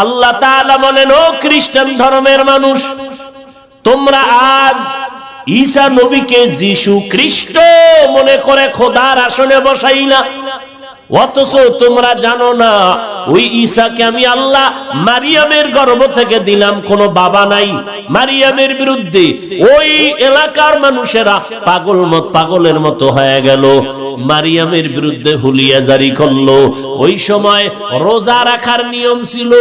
আল্লাহ তাআলা বলেন, ও খ্রিস্টান ধর্মের মানুষ, তোমরা আজ ঈসা নবীকে যিশু খ্রিস্ট মনে করে খোদার আসনে বসাইলা, অথচ তোমরা জানো না ওই ঈসাকে আমি আল্লাহ মারিয়ামের গর্ভ থেকে দিলাম, কোনো বাবা নাই। মারিয়ামের বিরুদ্ধে ওই এলাকার মানুষেরা পাগলের মতো হয়ে গেল, মারিয়ামের বিরুদ্ধে হুলিয়া জারি করলো। ওই সময় রোজা রাখার নিয়ম ছিল,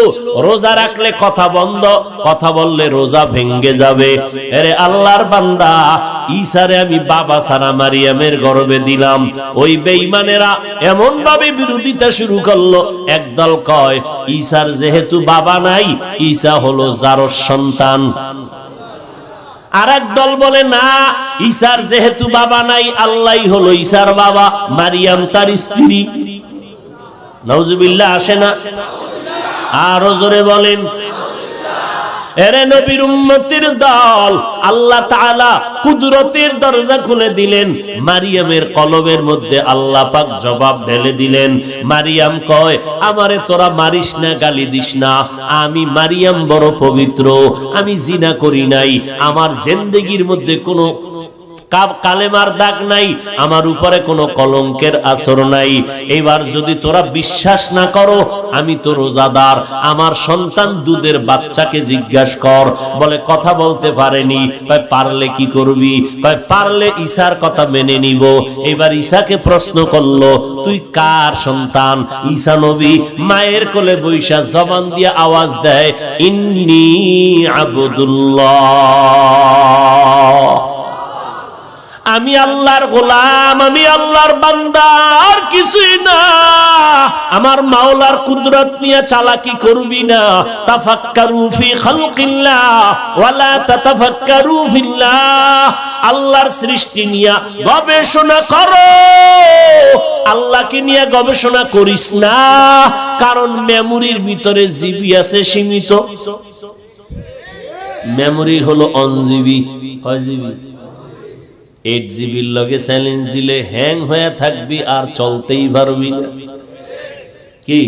রোজা রাখলে কথা বন্ধ, কথা বললে রোজা ভেঙ্গে যাবে। আরে আল্লাহর বান্দা, ঈসারে আমি বাবা সারা মারিয়ামের গর্ভে দিলাম। ওই বেঈমানেরা এমন ভাবে বিরোধিতা শুরু করলো, একদল কয় ঈসার যেহেতু বাবা নাই, ঈসা হলো জারস সন্তান। আর এক দল বলে না, ঈসার যেহেতু বাবা নাই, আল্লাহই হলো ঈসার বাবা, মারিয়াম তার স্ত্রী। নাউজুবিল্লাহ আসে না? আরো জোরে বলেন। এরে নবীর উম্মতের দল, আল্লাহ তাআলা কুদরতের দরজা খুলে দিলেন, মারিয়ামের কলবের মধ্যে আল্লাহ পাক জবাব ঢেলে দিলেন। মারিয়াম কয়, আমারে তোরা মারিস না, গালি দিস না, আমি মারিয়াম বড় পবিত্র, আমি জিনা করি নাই, আমার জিন্দেগির মধ্যে কোনো কালেমার দাগ নাই, আমার উপরে কোনো কলঙ্কের আসর নাই। এবার যদি তোরা বিশ্বাস না করো, আমি তো রোজাদার, আমার সন্তান দুধের বাচ্চাকে জিজ্ঞাসা কর, বলে কথা বলতে পারেনি, পারলে কি করবি? পারলে ঈসার কথা মেনে নিব। এবার ঈসাকে প্রশ্ন করলো, তুই কার সন্তান? ঈসা নবী মায়ের কোলে বৈশা জবান দিয়ে আওয়াজ দেয়, ইন্নী আবদুল্লাহ, আমি আল্লাহর গোলাম, আমি আল্লাহর বান্দা, আর কিছুই না। আমার মাওলার কুদরত নিয়ে চালাকি করবি না। তাফাক্কারু ফি খালকিল্লাহ ওয়ালা তাতাফাক্কারু ফিল্লাহ, আল্লাহর সৃষ্টি নিয়ে গবেষণা করো, আল্লাহকে নিয়ে গবেষণা করিস না। কারণ মেমোরির ভিতরে জিবি আছে সীমিত, মেমোরি হলো 1 জিবি। কয় জিবি? 8 জিবির লগে চ্যালেঞ্জ দিলে হ্যাং হয়ে থাকবি, আর চলতেই পারবি না। কি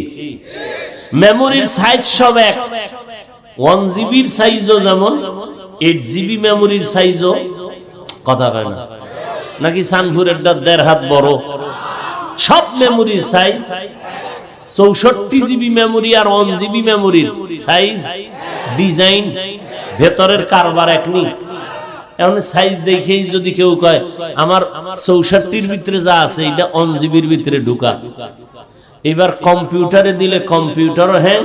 মেমোরির সাইজ সব এক, 1 জিবির সাইজও যেমন, 8 জিবি মেমোরির সাইজও কথা কয় না নাকি? সানফুরের 1.5 হাত বড়, সব মেমোরির সাইজ 64 জিবি মেমোরি আর 1 জিবি মেমোরির সাইজ, ডিজাইন, ভেতরের কারবার এক নি। এখন সাইজ দেখেই যদি কেউ কয় আমার 64-র ভিতরে যা আছে এটা 1 জিবির ভিতরে ঢুকা, এবার কম্পিউটারে দিলে কম্পিউটারও হ্যাং,